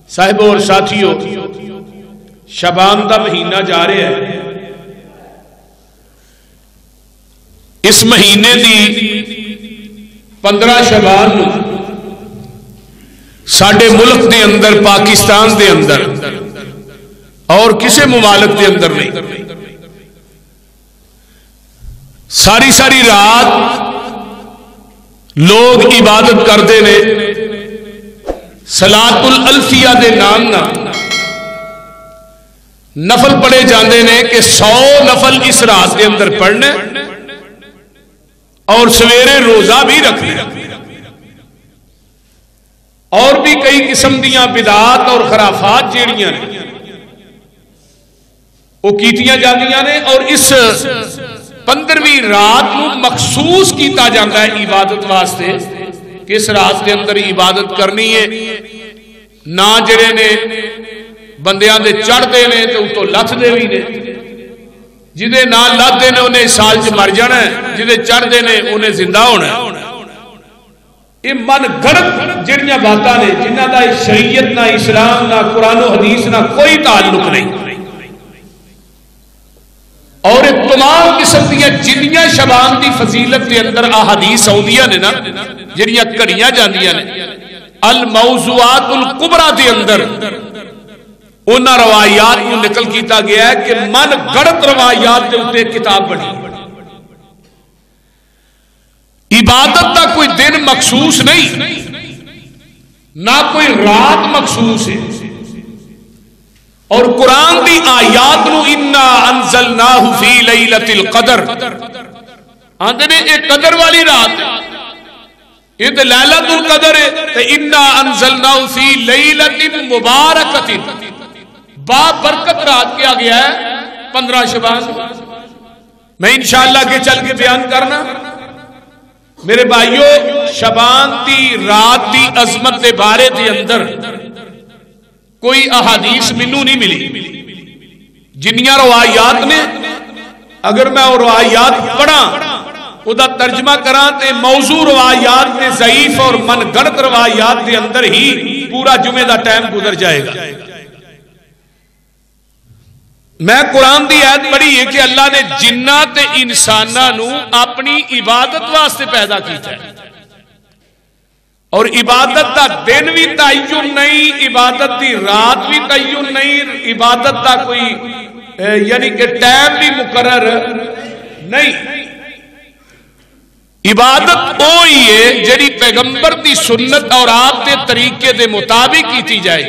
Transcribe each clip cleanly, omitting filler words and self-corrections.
صاحبوں اور ساتھیوں، شعبان دا مہینہ جا رہا ہے۔ اس مہینے دی 15 شعبان نو ساڈے ملک دے اندر، پاکستان دے اندر اور کسے ممالک دے اندر نہیں، ساری ساری رات لوگ عبادت کرتے نے، صلاۃ الالفیہ دے نام نہ نفل پڑھے جاندے نے کہ 100 نفل اس رات کے اندر پڑھنے اور سویرے روزہ بھی رکھنے، اور بھی کئی قسم دیاں بدعات اور خرافات جیڑیاں نے وہ کیتیاں جاندیاں نے، اور اس 15ویں رات نو مخصوص کیتا جاتا ہے عبادت واسطے کہ اس رات کے اندر عبادت کرنی ہے۔ نہ جڑے نے بندیاں دے چڑھ دے نے تو اتو لتھ دے بھی نے، جدے نہ لتھ دے نے انہیں سال چ مر جانا ہے، جدے چڑھ دے نے انہیں زندہ ہونا ہے۔ یہ من گھڑت جڑیاں باتاں نے جنہاں دا شریعت نہ اسلام نہ قرآن و حدیث نہ کوئی تعلق نہیں، اور تمام قسم دیا جنیاں شعبان دی فضیلت کے اندر احادیث آؤندیاں نے نا، جنیاں کڑیاں جاندیاں نے الموضوعات الکبریٰ دے اندر انہاں روایات کو نقل کیتا گیا ہے کہ من گھڑت روایات دے اوپر کتاب بنی۔ عبادت کا کوئی دن مخصوص نہیں، نہ کوئی رات مخصوص ہے، اور قرآن دی آیات نو انا انزلناہ فی لیلۃ القدر آندے نے ایک قدر والی رات، یہ تو لیلۃ القدر ہے، تو انا انزلناہ فی لیلۃ مبارکۃ، با برکت رات کیا گیا ہے 15 شعبان۔ میں انشاءاللہ کے چل کے بیان کرنا میرے بھائیو، شعبان دی رات دی عظمت دے بارے دے اندر کوئی احادیث منو نہیں ملی، جنیاں روایات نے اگر میں وہ روایات پڑھا او دا ترجمہ کراں تے موضوع روایات میں ضعیف اور من گھڑت روایات دے اندر ہی پورا جمعے دا ٹائم گزر جائے گا۔ میں قرآن دی آیت پڑھی ہے کہ اللہ نے جنات تے انساناں نو اپنی عبادت واسطے پیدا کیتا ہے، اور عبادت دا دن بھی تعین نہیں، عبادت دی رات بھی تعین نہیں، عبادت دا کوئی یعنی کہ ٹائم بھی مقرر نہیں۔ عبادت وہی ہے جڑی پیغمبر دی سنت اور آپ دے طریقے دے مطابق کیتی جائے۔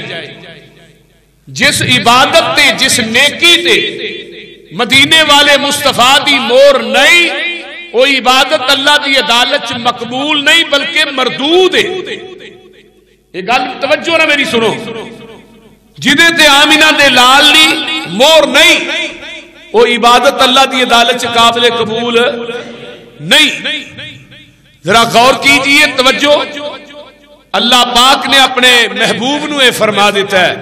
جس عبادت تے جس نیکی تے مدینے والے مصطفیٰ دی مور نہیں، وہ عبادت اللہ دی عدالت مقبول نہیں بلکہ مردود ہے۔ یہ گل توجہ نہ میری سنو، جدے تے آمینہ دے لال لی مور نہیں، وہ عبادت اللہ دی عدالت قابل قبول نہیں۔ ذرا غور کیجئے، توجہ، اللہ پاک نے اپنے محبوب نو یہ فرما دیتا ہے،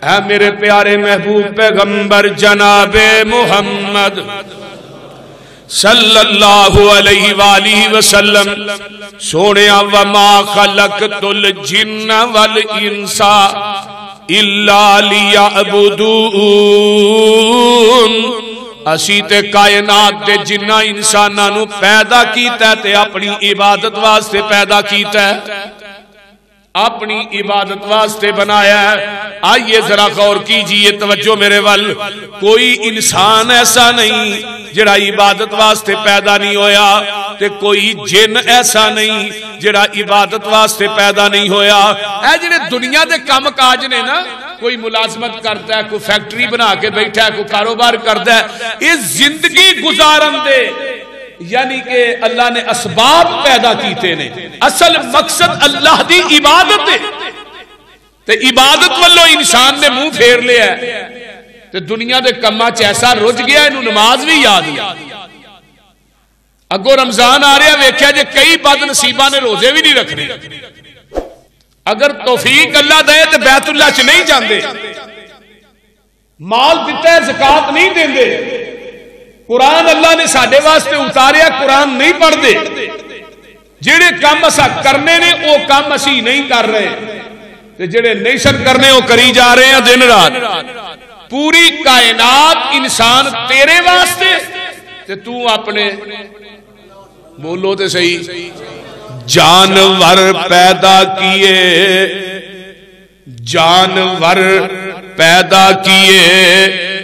اے میرے پیارے محبوب پیغمبر جناب محمد صلی اللہ علیہ وآلہ وسلم، سونے وما خلقت الجن والانس الا لیعبدون، اسی تے کائنات دے جنہ انساناں نو پیدا کیتا ہے تے اپنی عبادت واسطے پیدا کیتا ہے، اپنی عبادت واسطے بنایا ہے۔ آئیے ذرا غور کیجئے، توجہ میرے ول، کوئی انسان ایسا نہیں جڑا عبادت واسطے پیدا نہیں ہویا، تے کوئی جن ایسا نہیں جڑا عبادت واسطے پیدا نہیں ہویا۔ اے جڑے دنیا دے کام کاج نے نا، کوئی ملازمت کرتا ہے، کوئی فیکٹری بنا کے بیٹھا ہے، کوئی کاروبار کرتا ہے، اس زندگی گزارن دے یعنی کہ اللہ نے اسباب پیدا کیتے نے، اصل مقصد اللہ دی عبادت ہے، تے عبادت والو انسان نے منہ پھیر لیا ہے، تے دنیا دے کما چ ایسا رج گیا انہوں نماز بھی یاد ہے۔ اگو رمضان آ رہا ویکھیا جے کئی بد نصیبہ نے روزے بھی نہیں رکھنے، اگر توفیق اللہ دے تو بیت اللہ چ نہیں جاندے، مال دیتا ہے زکات نہیں دیندے، قرآن اللہ نے ساڈے واسطے اتاریا قرآن نہیں پڑھ دے، جڑے کام اسا کرنے نے وہ کام اسی نہیں کر رہے، تے جڑے نہیں سن کرنے وہ کری جا رہے ہیں دن رات. پوری کائنات انسان تیرے واسطے تے تو اپنے بولو تے صحیح. جانور پیدا کیے جانور پیدا کیے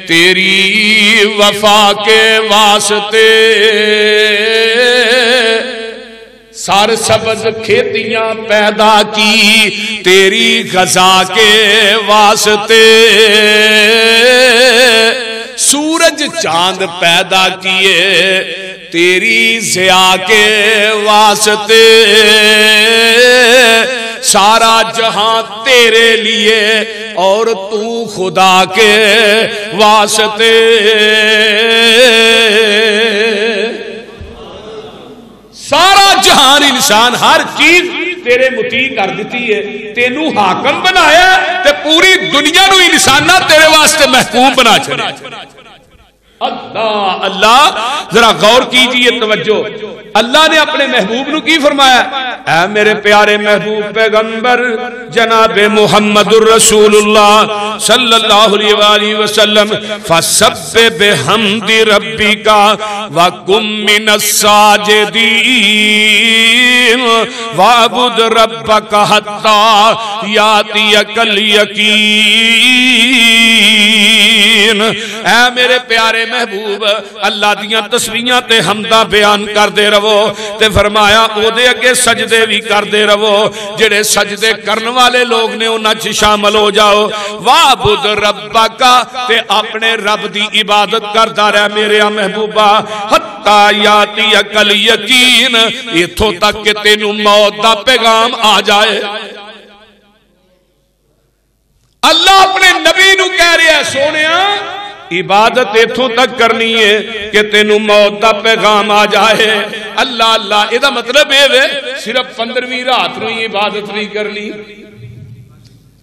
تیری وفا کے واسطے. سر سبز کھیتیاں پیدا کی تیری غذا کے واسطے. سورج چاند پیدا کیے تیری ضیاء کے واسطے. سارا جہاں تیرے لیے اور تو خدا کے واسطے. سارا جہان انسان ہر چیز تیرے مطیع کر دیتی ہے. تینوں حاکم بنایا تے پوری دنیا نو انسانہ تیرے واسطے محکوم بنا چھڑے. اللہ اللہ ذرا غور کیجئے توجہ. اللہ نے اپنے محبوب نو کی فرمایا؟ اے میرے پیارے محبوب پیغمبر جناب محمد الرسول اللہ صلی اللہ علیہ وآلہ وسلم فسبح بحمد ربک وکن من الساجدین وعبد ربک حتی یاتیک الیقین. اے میرے پیارے محبوب اللہ دیاں تسبیحاں تے حمداں بیان کر دے رہو تے فرمایا او دے اگے سجدے بھی کر دے رہو. جڑے سجدے کرن والے لوگ نے انہاں چ شامل ہو جاؤ. وعبد ربک تے اپنے رب دی عبادت کردا رہ میرے محبوبا حتی یاتیک الیقین. ایتھوں تک کہ تینوں موت دا پیغام آ جائے. اللہ اپنے نبی نو کہہ رہا ہے سونیا عبادت ایتھوں تک کرنی ہے کہ تینوں موت دا پیغام آ جائے. اللہ اللہ یہ مطلب ہے صرف 15ویں رات نو ہی عبادت نہیں کرنی.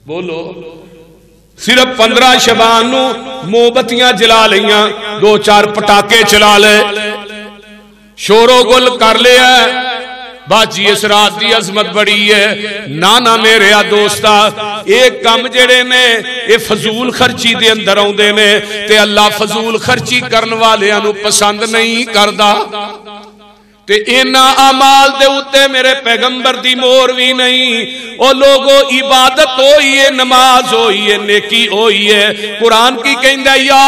بولو صرف 15 شبان نو مومبتیاں جلا لیاں 2-4 پٹاکے چلا لے شور و گل کر لیا باجی اس رات دی عظمت بڑی ہے. نانا میرے دوستا ایک کام جڑے نے یہ فضول خرچی دے اندر آوندے نے تے اللہ فضول خرچی کرن والیاں نو پسند نہیں کردا. تے اینا اعمال دے اوتے میرے پیغمبر دی مہر وی نہیں. او لوگو عبادت ہوئی ہے نماز ہوئی ہے نیکی ہوئی ہے. قرآن کی کہندا یا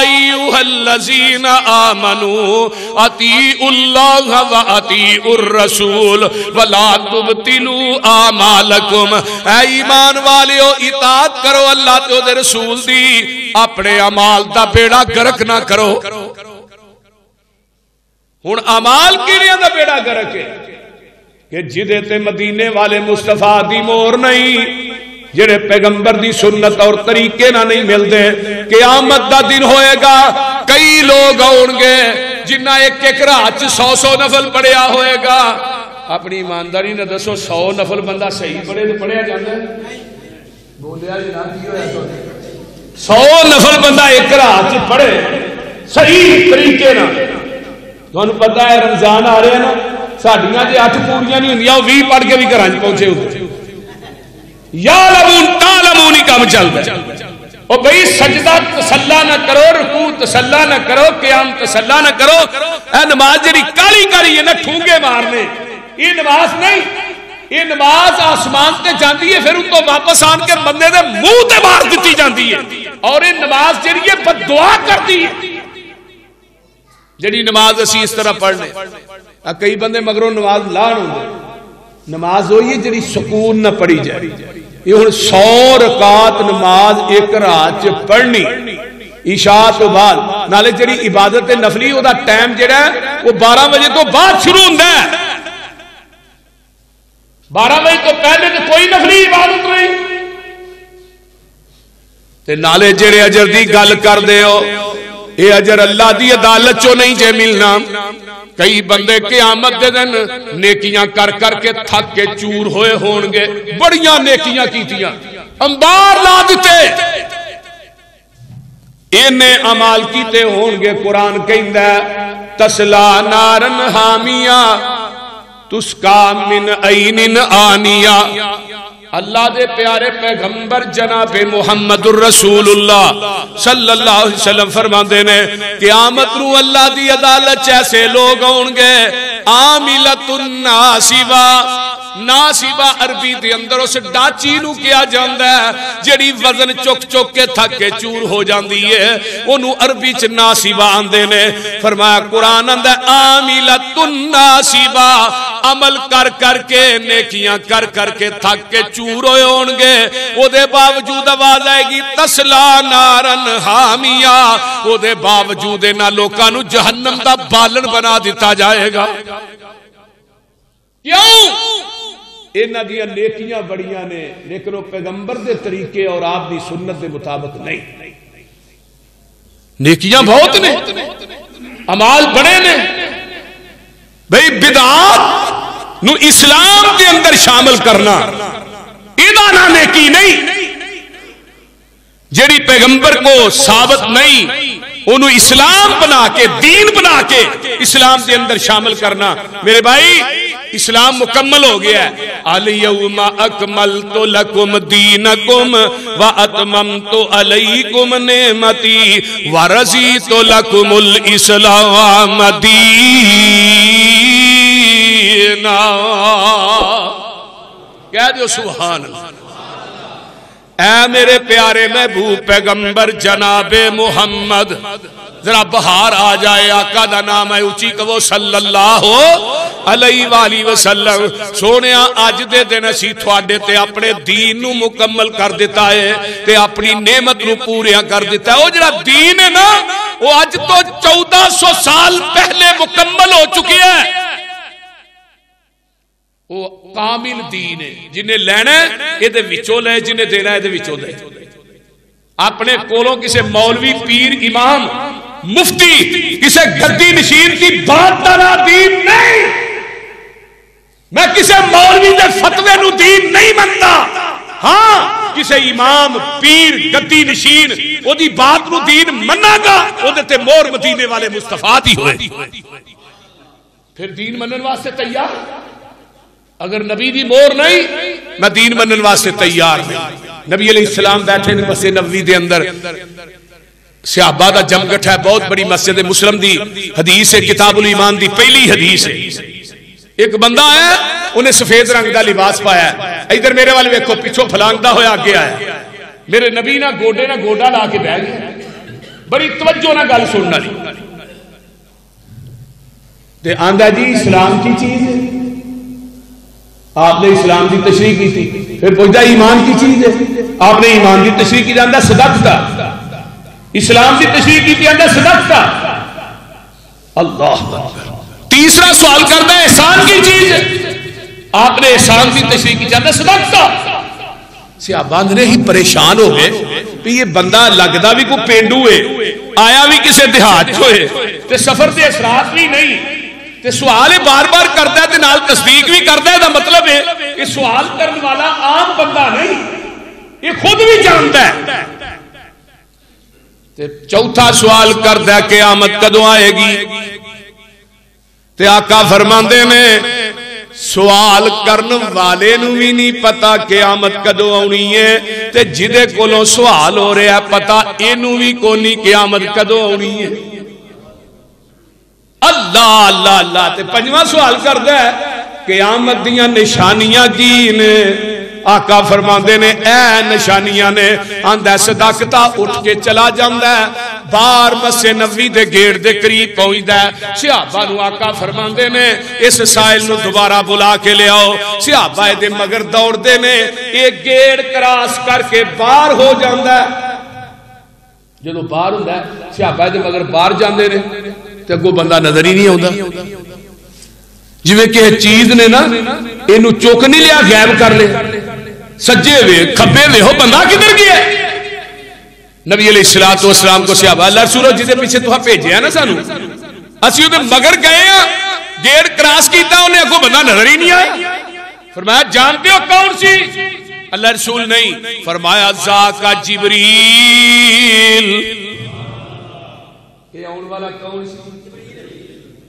ایھا الذین آمنو اطیعوا اللہ و اطیعوا الرسول ولا تبطلوا اعمالکم. اے ایمان والیو اطاعت کرو اللہ تے دے رسول دی اپنے اعمال دا بیڑا گرک نہ کرو. ہن اعمال کیڑیاں دا بیڑا گرک ہے کہ جدے تے مدینے والے مصطفیٰ دی مہر نہیں جڑے پیغمبر دی سنت اور طریقے نہ نہیں ملتے. قیامت دا دن ہوئے گا کئی لوگ آؤں گے جنہ ایک رات 100 نفل پڑھیا ہوئے گا. اپنی ایمانداری نہ دسو 100 نفل بندہ صحیح پڑھے تو پڑھیا جاتا ہے؟ بولیا جناب 100 نفل بندہ ایک رات پڑھے صحیح طریقے نہ. تمہیں پتا ہے رمضان آ رہے ہیں نا ساڑیاں جی 8 پوریاں نہیں ہوندیاں 20 پڑھ کے بھی گھراں پہنچے ہوتے یا لمون تا لمون ہی کام چلتا ہے. اور بھئی سجدہ تسلا نہ کرو رکوع تسلا نہ کرو قیام تسلا نہ کرو. اے نماز جڑی کالی کالی ہے نا ٹھونگے مارنے یہ نماز نہیں. یہ نماز آسمان تے جاندی ہے پھر ان کو واپس آن کے بندے دے منہ تے مار دیتی جاندی ہے. اور یہ نماز جڑی ہے بد دعا کرتی ہے. جڑی نماز اسی اس طرح پڑھنے کئی بندے مگروں نماز لان ہوندے. نماز ہوئی ہے جڑی سکون نہ پڑھی جائے. یہ ہن 100 رکعت نماز ایک رات پڑھنی عشاء تو بعد نالے جڑی عبادت نفلی او دا ٹائم جڑا ہے وہ 12 بجے تو بعد شروع ہوندا ہے. 12 بجے تو پہلے تو کوئی نفلی عبادت نہیں. تے نالے جڑے اجر دی گل کر دے ہو اے اجر اللہ دی عدالت چوں نہیں جے ملنا. کئی بندے قیامت دے دن نیکیاں کر کر کے تھک کے چور ہوئے ہون گے. بڑیاں نیکیاں کیتیاں انبار لا دیتے اینے عمال کیتے ہون گے. قرآن کہندا ہے تسلا نارن حامیہ تسقا من عین آنیہ. اللہ دے پیارے پیغمبر جناب محمد الرسول اللہ صلی اللہ علیہ وسلم فرماندے نے قیامت نو اللہ دی عدالت ایسے لوگ ہون گے عاملۃ الناصبہ ناصبہ عربی دے اندر اس ڈاچی نو کیا جاندا ہے جڑی وزن چک چک کے تھک کے چور ہو جاندی ہے اونوں عربی چ ناصبہ آندے نے فرمایا قرآن آندا عاملۃ الناصبہ عمل کر کر کے نیکیاں کر کر کے تھک کے چور ہوئے ہون گے او دے باوجود آواز آئے گی تسلا نارن حامیہ او دے باوجود انہاں لوکاں نو جہنم دا بالن بنا دیتا جائے گا کیوں انہاں دیاں نیکیاں بڑیاں نے لیکن وہ پیغمبر دے طریقے اور آپ دی سنت دے مطابق نہیں نیکیاں بہت نے عمال بڑے نے بھئی بدعات نو اسلام کے اندر شامل کرنا ادانا نیکی نہیں جڑی پیغمبر کو ثابت نہیں انہوں اسلام بنا کے دین بنا کے اسلام کے اندر شامل کرنا میرے بھائی اسلام مکمل ہو گیا ہے الیوم اکملت لکم دینکم واتممت علیکم نعمتی ورضیت لکم الاسلام دینا کہہ دو سبحان اللہ اے میرے پیارے محبوب پیغمبر جناب محمد ذرا بہار آ جائے آقا دا نام ہے اچھی کہو صلی اللہ علیہ وآلہ وسلم سونیا آج دے دن اسی تھوڑے تے اپنے دین نو مکمل کر دیتا ہے تے اپنی نعمت نو پوریا کر دیتا ہے وہ جڑا دین ہے نا وہ آج تو 1400 سال پہلے مکمل ہو چکی ہے وہ کامل دین ہے جنہیں لینا ہے یہ دے وچوں لے جنہیں دینا ہے دے وچوں دے اپنے کولوں کسے مولوی پیر امام مفتی کسے گدی نشین کی بات دانا دین نہیں میں کسے مولوی دے فتوے نو دین نہیں منتا ہاں کسے امام پیر گدی نشین وہ دی بات نو دین مننا گا وہ دیتے مور مدینے والے مصطفیٰ دی ہوئے پھر دین منن واسطے تیار اگر نبی دی مور نہیں میں دین منن واسطے تیار نہیں نبی علیہ السلام بیٹھے نے مسجد نبوی دے اندر صحابہ دا جمگٹھ ہے بہت بڑی مسجد مسلم دی حدیث ہے کتاب الایمان دی پہلی حدیث ہے ایک بندہ ہے انہیں سفید رنگ دا لباس پایا ہے ادھر میرے والے ویکھو پیچھو پھلانگدا ہویا آگے آیا میرے نبی نہ گوڈے نہ گوڈا لا کے بیٹھ گیا بڑی توجہ نہ گل سننا لی تے آندا جی اسلام کی چیز ہے آپ نے اسلام کی تشریح کی تھی پھر پوچھتا ایمان کی چیز ہے آپ نے ایمان کی تشریح کی جاندہ صدقتا اسلام کی تشریح کی جاندہ صدقتا اللہ تیسرا سوال کرتا ہے احسان کی چیز ہے آپ نے احسان کی تشریح کی جاندہ صدقتا صحابہ نے ہی پریشان ہو گئے کہ یہ بندہ لگدا بھی کو پینڈو ہے آیا بھی کسے دیہات ہوئے تے سفر دے اثرات بھی نہیں تے سوال بار بار کرتا ہے تے نال تصدیق بھی کرتا ہے دا مطلب ہے کہ سوال کرنے والا عام بندہ نہیں یہ خود بھی جانتا ہے تے چوتھا سوال کرتا ہے قیامت کدوں آئے گی تے آقا فرماندے نے سوال کرنے والے نو بھی نہیں پتا قیامت کدوں آنی ہے تے جدے کولوں سوال ہو رہا ہے پتا اینو بھی کونی قیامت کدوں آنی ہے اللہ اللہ اللہ تے پنجواں سوال کرتا ہے قیامت دیاں نشانیاں کی نے آقا فرماندے نے اے نشانیاں نے آندہ صدقتا اٹھ کے چلا جاندہ ہے بار مسجد نبوی دے گیٹ دے قریب پہنچدا ہے صحابہ نو آقا فرماندے نے اس سائل نو دوبارہ بلا کے لے آؤ صحابہ دے مگر دوڑ دے نے ایک گیٹ کراس کر کے باہر ہو جاندہ ہے جدو باہر ہوندہ ہے صحابہ دے مگر باہر جاندے نے تے کوئی بندہ نظر ہی نہیں ہوتا جویں کہ چیز نے نا اینو چوک نہیں لیا غائب کر لے سجے ہوئے کھبے ہوئے ہو بندہ کدھر گیا نبی علیہ السلام کو صحابہ اللہ رسولو جسے پیچھے تو بھیجے ہیں نا سانو اسی ادھر مگر گئے ہیں گیٹ کراس کیتا انہیں اگوں بندہ نظر ہی نہیں آیا فرمایا جانتے ہو کون سی اللہ رسول نہیں فرمایا ذاکا جبریل یہ آن والا کون سی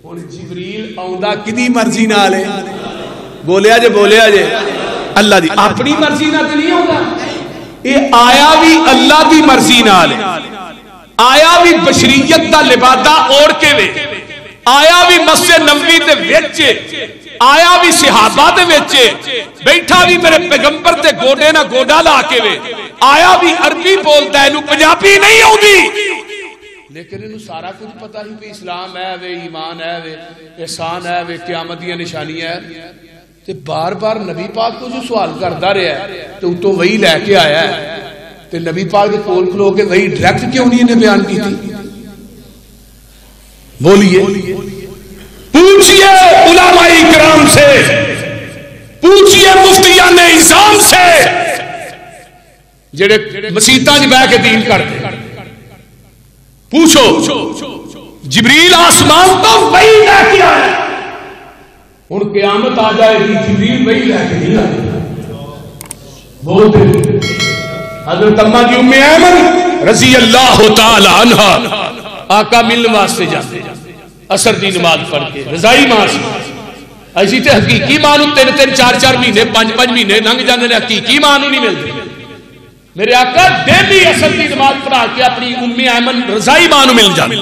اور جبریل آندا کدی مرضی نہ لے بولیا جے اللہ دی اپنی مرضی نہ نہیں ہوتا، یہ آیا بھی اللہ دی مرضی نال، آیا بھی بشریت دا لبادہ اوڑ کے وے، آیا بھی مسجد نبوی دے وچ، آیا بھی صحابہ دے وچ، بیٹھا بھی میرے پیغمبر تے گوڑے نہ گوڑا لا کے وے، آیا بھی عربی بولتا ہے، انہوں پنجابی نہیں ہوندی، لیکن انہوں سارا کچھ پتا ہی کہ اسلام ہے وے، ایمان ہے وے، احسان ہے وے، قیامت دی نشانی ہے، تے بار بار نبی پاک کو جو سوال کرتا رہا ہے تو تو وہی لے کے آیا ہے، تے نبی پاک کے کول کھلو کے وہی ڈائریکٹ کیوں نہیں انہیں بیان کی تھی؟ بولیے، پوچھئے علماء کرام سے، پوچھئے مفتیان اعظام سے جڑے مسیطاں جی بہ کے دین کرتے، پوچھو جبریل آسمان تو وہی لے کے آیا، ہن قیامت آ جائے گی جبریل وہی لے کے نہیں آئے، بولتے حضرت اماں کی ام ایمن رضی اللہ تعالی عنہ آقا ملنے واسطے جاتے، اثر دی نماز پڑھ کے رضائی ماں سی، ایسی تے حقیقی ماں نوں 3-3 4-4 مہینے 5-5 مہینے لنگ جاندے نے، حقیقی ماں نوں نہیں ملدی، میرے آقا ڈیلی اثر دی نماز پڑھا کے اپنی ام ایمن رضائی ماں نوں مل جاندے،